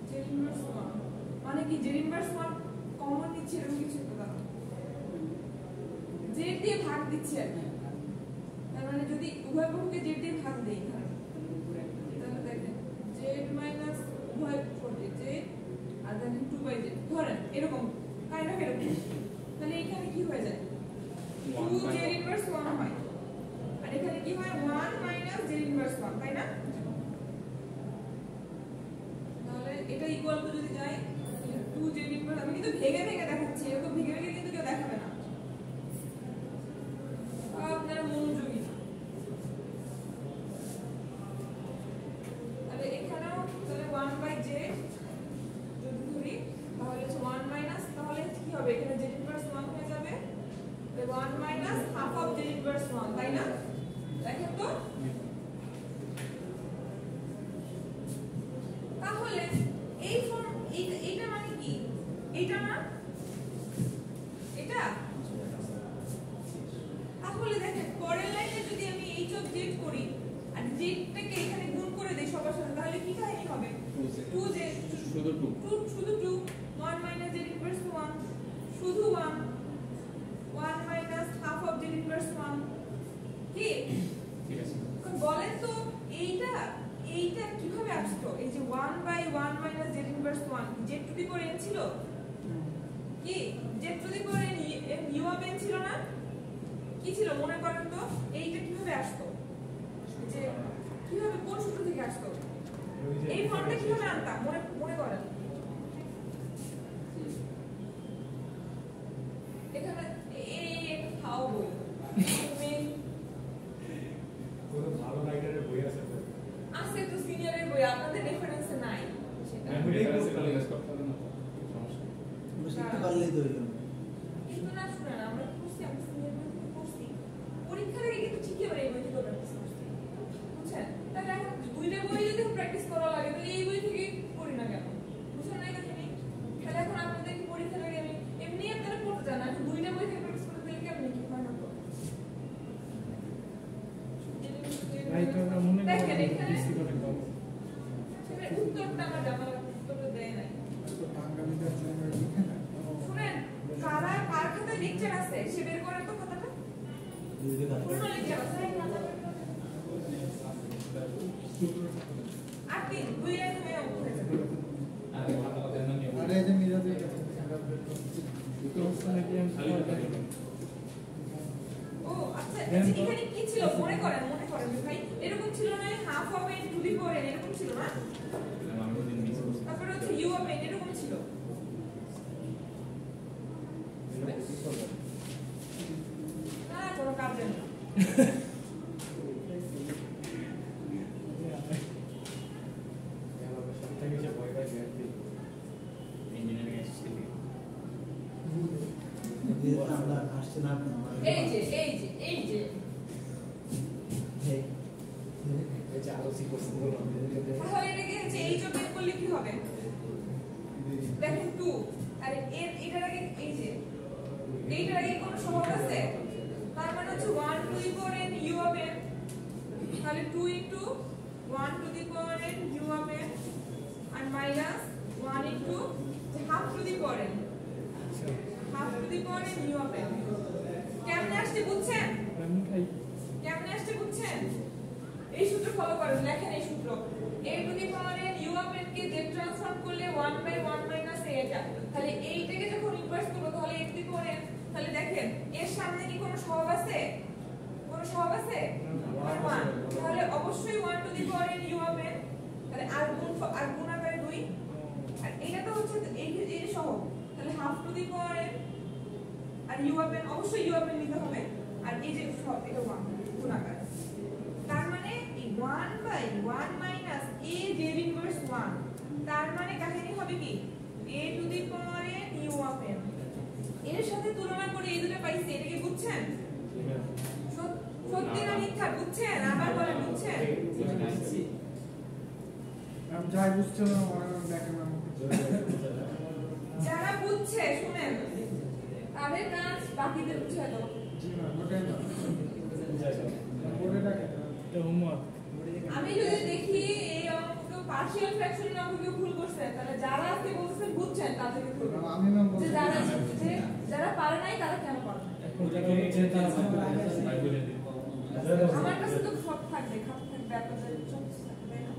z inverse 1 মানে কি? z ইনভার্স 1 কমন নিচ্ছে এরকম কিছু একটা দাঁড়ান, z দিয়ে ভাগ দিচ্ছে। তার মানে যদি উভয় পক্ষকে z দিয়ে ভাগ দেই তাহলে দেখেন z মাইনাস উভয় পক্ষে z আর দেখেন 2 বাই z ধরেন এরকম কাইন্ড অফ এরকম, তাহলে এখানে কি হয়ে যায়? 2 z ইনভার্স 1 হয় আর এখানে কি হয়? 1 মাইনাস z ইনভার্স 1, তাই না? তাহলে এটা ইকুয়াল টু যদি যায় 2 z ইনভার্স, আমি কিন্তু ভেঙে ভেঙে দেখাচ্ছি, এরকম ভেঙে ভেঙে কিন্তু কেউ দেখাবে না, আপনারা মনোযোগী না। তাহলে এখানেও তাহলে 1 বাই z যদি ধরি তাহলে 1 মাইনাস, তাহলে কি হবে? এখানে z ইনভার্স 1 হয়ে যাবে, 1 minus half of z inverse 1, তাই না? দেখেন তো, তাহলে এই ফর্ম এইটা মানে কি? এইটা না এটা? তাহলে দেখেন পরের লাইনে যদি আমি h অফ z করি আর z টাকে এখানে গুণ করে দেই সবার সাথে, তাহলে কি কাহিনী হবে? 2z শুধু 2 শুধু 2 1 মাইনাস z ইনভার্স 1 শুধু 1 1 minus half of z inverse 1 কি Z two the power n ছিল কি Z two the power n u of n ছিল না কি ছিল মনে করেন তো এইটা কিভাবে আসতো যে কিভাবে কোন সূত্র থেকে আসতো এই ফর্মটা কিভাবে আনতাম মনে মনে করেন এখানে এই একটা খাও বই কোনো ভালো রাইটারের বই আছে তো? আছে তো সিনিয়রের বই আপনাদের রেফারেন্সে নাই সেটা শিখতে পারলেই তো হইলো। কিন্তু না শুনেন আমরা করছি আমি সিনিয়র বই থেকে করছি পরীক্ষার আগে কিন্তু ঠিকই আমরা এই বই থেকে প্র্যাকটিস করছি বুঝছেন তাহলে এখন দুইটা বই যদি প্র্যাকটিস করা লাগে তাহলে এই বই থেকে করি না কেন বুঝছেন না এটা তুমি তাহলে এখন আপনাদের কি পরীক্ষার আগে আমি এমনি আপনারা পড়তে চান না এখন দুইটা বই থেকে প্র্যাকটিস করতে দিলে কেমন কি হয় না তো রাইটাররা মনে করে দেখেন এখানে বেশি করে পাবো। সেটা উত্তরটা আমার জানা উত্তরটা দেয় নাই তো আগামীকাল আমরা লিখে না। শুনেন কারা কার খাতায় লেকচার আছে সে বের করে তো খাতাটা দুইটা কাজ। পুরো লেকচার আছে আর তিন দুই এক হয়ে উঠেছে আরে এই যে মিরাজের কাছে তো ওখানে কি আমি সবাই জানি। ও আচ্ছা এখানে কি ছিল মনে করেন ভাই এরকম ছিল না half of n two the power n এরকম ছিল না তারপরে হচ্ছে u অফ n এরকম ছিল না কোনো কাজ নেই সবথেকে বেশি ভয় পাই ম্যাথ দিয়ে। ইঞ্জিনিয়ারিং এসেছিল দিয়ে আমরা আসছে না আপনি। এই যে এই এই যে আরো সিকোয়েন্স গুলো তাহলে এটাকে হচ্ছে এই যোগ বের করলে কি হবে দেখেন 2 আর এটার আগে এই যে এইটার আগে কোনো সহগ আছে তার মানে হচ্ছে 1 to the power n u of n তাহলে 2 into 1 to the power n u of n আর minus 1 into half to the power n half to the power n u of n কেমনে আসছে বুঝছেন আমি খাই কেমনে আসছে বুঝছেন এই সূত্র ফলো করেন লেখেন এই সূত্র a two the power n u of n K z transform করলে 1/1 মাইনাস a এটা তাহলে এইটাকে যখন ইনভার্স করব তাহলে a two the power n তাহলে দেখেন এর সামনে কি কোনো সহগ আছে কোনো সহগ আছে 1 তাহলে অবশ্যই 1 to the power n u of n তাহলে আর গুণ আকারে 2 আর এটা তো হচ্ছে এই সহগ তাহলে half to the power n আর u অফ n অবশ্যই u অফ n নিতে হবে আর এই যে সহগ এটা 1 গুণ আকারে তার মানে এই 1/1 মাইনাস a জেড ইনভার্স 1 তার মানে কাহিনী হবে কি a two the power n u of n এর সাথে তুলনা করে এই দুটো পাইছি এটা কি বুঝছেন সত্যি না মিথ্যা বুঝছেন আবার বলেন বুঝছেন আমি যাই বুঝতে না আমার দেখেন আমাকে যারা বুঝছে শুনেন তাদের কাজ বাকিদের বুঝায় দাও জি না ওটাই না ওটা দেখে এটা হোমওয়ার্ক আমি যদি দেখি এই অঙ্ক পার্শিয়াল ফ্র্যাকশনের অঙ্ক কেউ ভুল করছে তাহলে যারা আজকে বলছেন বুঝছেন তাদেরকে ভুল আমি ম্যাম যে যারা পারে নাই তারা কেন পারে না আমার কাছে তো সব থাকবে খাপ থাকবে আপনাদের সব থাকবে না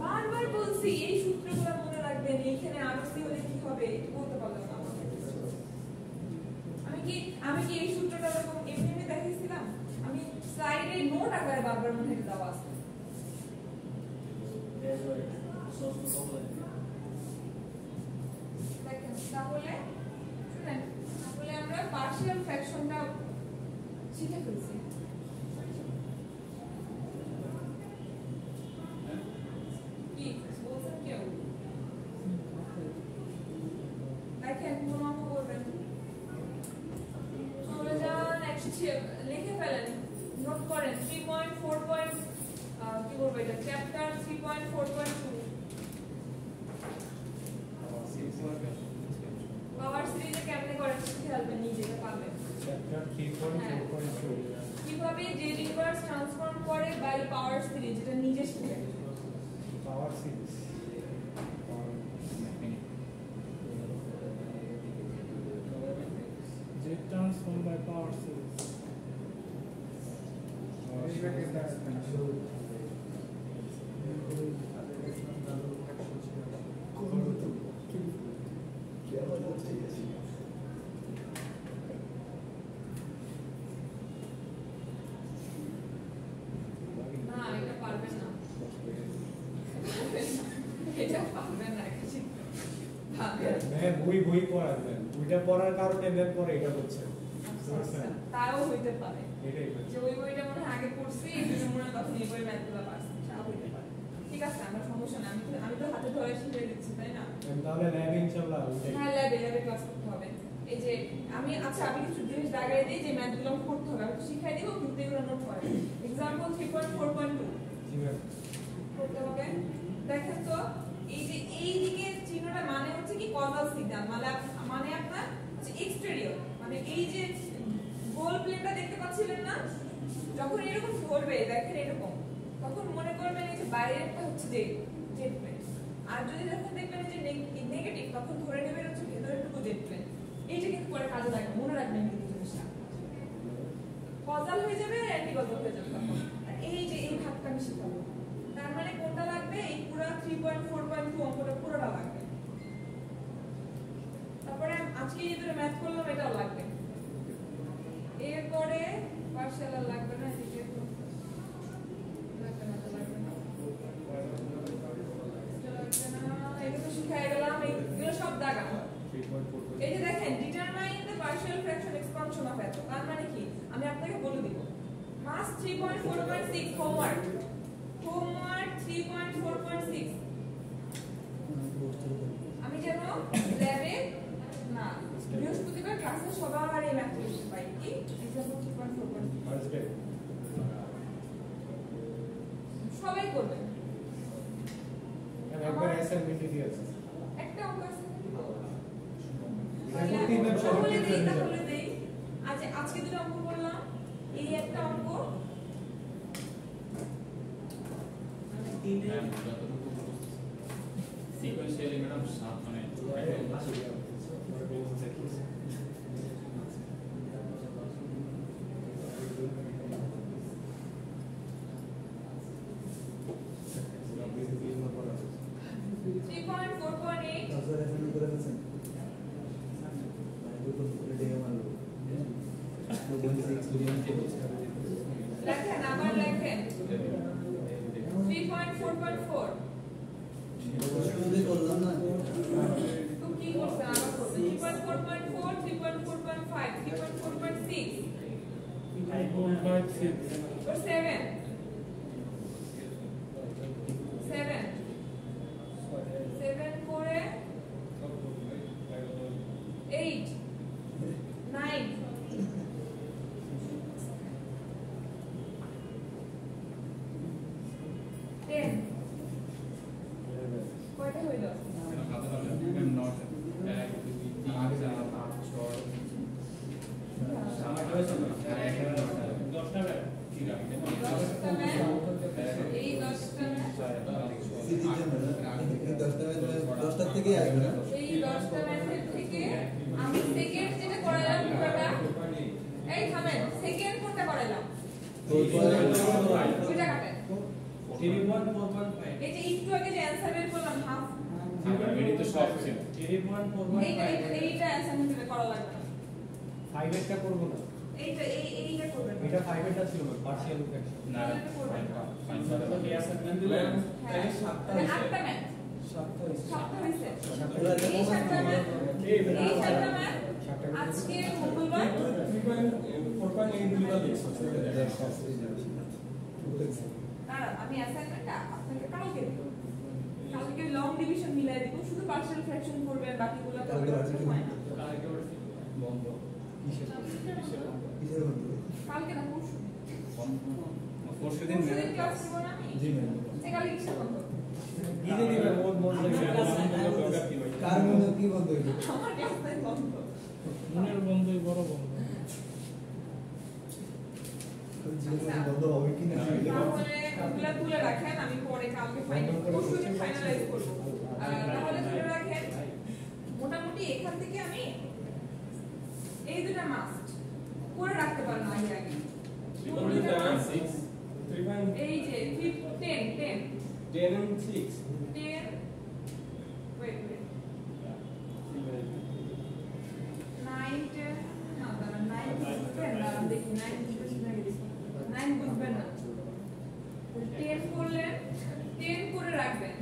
বারবার বলছি এই সূত্রগুলো মনে রাখবেন এইখানে আরসি হলে কি হবে একটু বলতে পারলাম না আমি কি এই সূত্রটা এরকম এমনি দেখিয়েছিলাম আমি স্লাইডে নোট আকারে বারবার মনে দেওয়া আছে দেখেন তাহলে শুনেন তাহলে আমরা পার্শিয়াল ফ্র্যাকশনটা শিখে ফেলছি কি বলছেন কেউ দেখেন কোন অঙ্ক করবেন চলে যান লিখে ফেলেন নোট করেন 3.4 কি বলবো এটা চ্যাপ্টার 3.4.2 পাওয়ার সিরিজে কেমনে করেন শিখে ফেলবেন নিজেকে পাবেন চ্যাপ্টার 3.4.2 কিভাবে জেড ইনভার্স ট্রান্সফর্ম করে বাই পাওয়ার সিরিজ এটা নিজে শিখে power series Z transformed by power series. না এটা পারবেন না এটা পারবেন না কিছু ম্যাম বই পড়াবেন ওইটা পড়ার কারণে ম্যাম পরে এটা হচ্ছে তাও হইতে পারে এটাই যে ওই বইটা মনে হয় আগে পড়ছি এই জন্য মনে হয় তখন এই বই ম্যাথগুলো পারছি তাও হইতে পারে ঠিক আছে আমার সমস্যা না আমি তো হাতে ধরে শিখিয়ে দিচ্ছি তাই না তাহলে ল্যাবে ইনশাআল্লাহ ওইটাই হ্যাঁ ল্যাবে ক্লাস করতে হবে এই যে আমি কিছু জিনিস দাগাই দিই যে ম্যাথগুলো করতে হবে আমি শিখাই দিব কিন্তু এগুলো নোট করে एग्जांपल 3.4.2 জি ম্যাম করতে হবে দেখেন তো এই যে এই দিকে চিহ্নটা মানে হচ্ছে কি কজাল সিগন্যাল মানে আপনার হচ্ছে এক্সটেরিয়র মানে এই যে গোল প্লেনটা দেখতে পাচ্ছিলেন না যখন এরকম ধরবে দেখেন এরকম তখন মনে করবেন এই যে বাইরেরটা হচ্ছে জেড প্লেন আর যদি যখন দেখবেন যে নেগেটিভ তখন ধরে নেবেন হচ্ছে ভেতরেরটুকু জেড প্লেন এইটা কিন্তু পরে কাজে লাগবে মনে রাখবেন কিন্তু জিনিসটা কজাল হয়ে যাবে আর অ্যান্টি কজাল হয়ে যাবে তখন আর এই যে এই ভাগটা আমি শিখাবো তার মানে কোনটা লাগবে এই পুরো 3.4.2 অঙ্কটা পুরোটা লাগবে তারপরে আজকে এই ধরে ম্যাথ করলাম এটাও লাগবে এরপরে পার্শিয়াল আর লাগবে না এদিকে এগুলো শিখাই গেলাম এগুলো সব দাগা এই যে দেখেন determine the partial fraction expansion of এত তার মানে কি আমি আপনাকে বলে দিব মাস 3.4.6 হোমওয়ার্ক 3.4.6 আমি যেন ল্যাবে না বৃহস্পতিবার ক্লাসে সবার এই ম্যাথ করতে পাই কি एग्जांपल 3.4.6 ফার্স্ট ডে সবাই করবে একবার অ্যাসাইনমেন্ট দিয়ে আছে একটা অঙ্ক আছে প্রতি ম্যাম সবাইকে তাহলে দেই আজকে দুটো অঙ্ক করলাম এই একটা অঙ্ক সিকোয়েন্সিয়ালি ম্যাডাম সাত মানে লেখেন আবার লেখেন 3.4.4 শুরুতে করলাম না তো কি করছেন আবার করছেন 3.4.4 3.4.5 3.4.6 or 7 করে 8 9 10 কয়টা হইল হাতে ধরলেন নট 1 2 3 4 5 6 সামাটা হয়েছে না আর একটা 10টা বেলা ঠিক আছে 10টা ম্যাথ এই 10টা ম্যাথ এই 10টা থেকে আসবে না এই 10টা ম্যাথের থেকে আমি সেকেন্ড যেটা করালাম পুরোটা এই থামেন সেকেন্ড কোনটা করালাম দুইটা কাটেন 3.4.5 এই যে একটু আগে যে অ্যানসার বের করলাম হাফ এটি তো সব ছিল 3.4.5 এইটা অ্যানসার হিসেবে করা লাগবে না 5 এরটা করব না এইটা করবেন এটা 5 এরটা ছিল না পার্শিয়াল ফ্র্যাকশন না কি অ্যাসাইনমেন্ট দিলেন হ্যাঁ 8টা ম্যাথ 7টা হইছে এই 7টা ম্যাথ আজকে মঙ্গলবার 3.4.8 দিলা দিয়েছে দাঁড়া আমি অ্যাসাইনমেন্টটা আপনাকে কালকে দেব কালকে লং ডিভিশন মিলাই দিব শুধু পার্শিয়াল ফ্র্যাকশন করবেন বাকিগুলো কালকে আছে কি? হয় না কালকে বন্ধ কিসের বন্ধু কালকে না পরশু পরশুদিন পরশুদিন ক্লাস করব না আমি জি ম্যাম কালকে কিসের বন্ধ নিজে দিবে মোট মোট কার মধ্যে কি বন্ধ হইলো আমার ক্লাস নাই বন্ধ মনের বন্ধই বড় বন্ধ বন্ধ হবে কি না তাহলে ওগুলা তুলে রাখেন আমি পরে কালকে পরশুদিন ফাইনালাইজ করব তাহলে তুলে রাখেন মোটামুটি এখান থেকে আমি এই দুটো মাস্ট করে রাখতে পারেন আগে আগে এই যে 10 10 and 6. 10 wait 9 10 না দাঁড়া 9 বুঝবেন না দেখি 9 বুঝবেন না 9 বুঝবেন না 10 করলেন 10 করে রাখবেন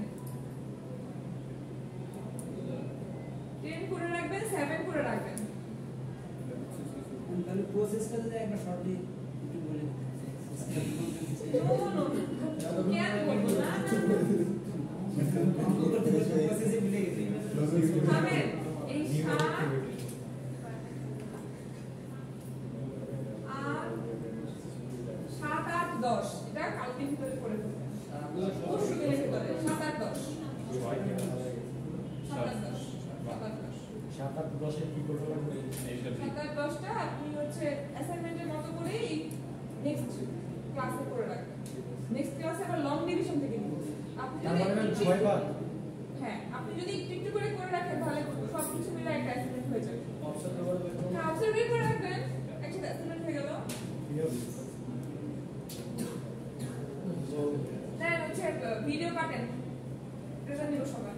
10 করে রাখবেন 7 করে রাখবেন তাহলে প্রসেসটা যদি একবার শর্টলি একটু বলে নো কেন বলবো না প্রসেসে ভুলে গেছি থামেন এই 7 8 10 এটা কালকের ভিতরে করে ফেলবেন পরশু দিনের ভিতরে 7 8 10 7 8 10 7 8 10 এ কি করতে পারবে? এইসব 7 8 10টা আপনি হচ্ছে অ্যাসাইনমেন্টের মতো করেই নেক্সট ক্লাসে করে রাখবেন নেক্সট ক্লাসে আবার লং ডিভিশন থেকে নিব আপনি তার মানে ম্যাম 6 বার হ্যাঁ আপনি যদি একটু একটু করে রাখেন তাহলে সবকিছু মিলে একটা অ্যাসাইনমেন্ট হয়ে যাবে অপশন তো করবে হ্যাঁ অবজার্ভ করে রাখবেন একসাথে অ্যাসাইনমেন্ট হয়ে গেল দেন হচ্ছে ভিডিও কাটেন প্রেজেন্ট নিব সবাই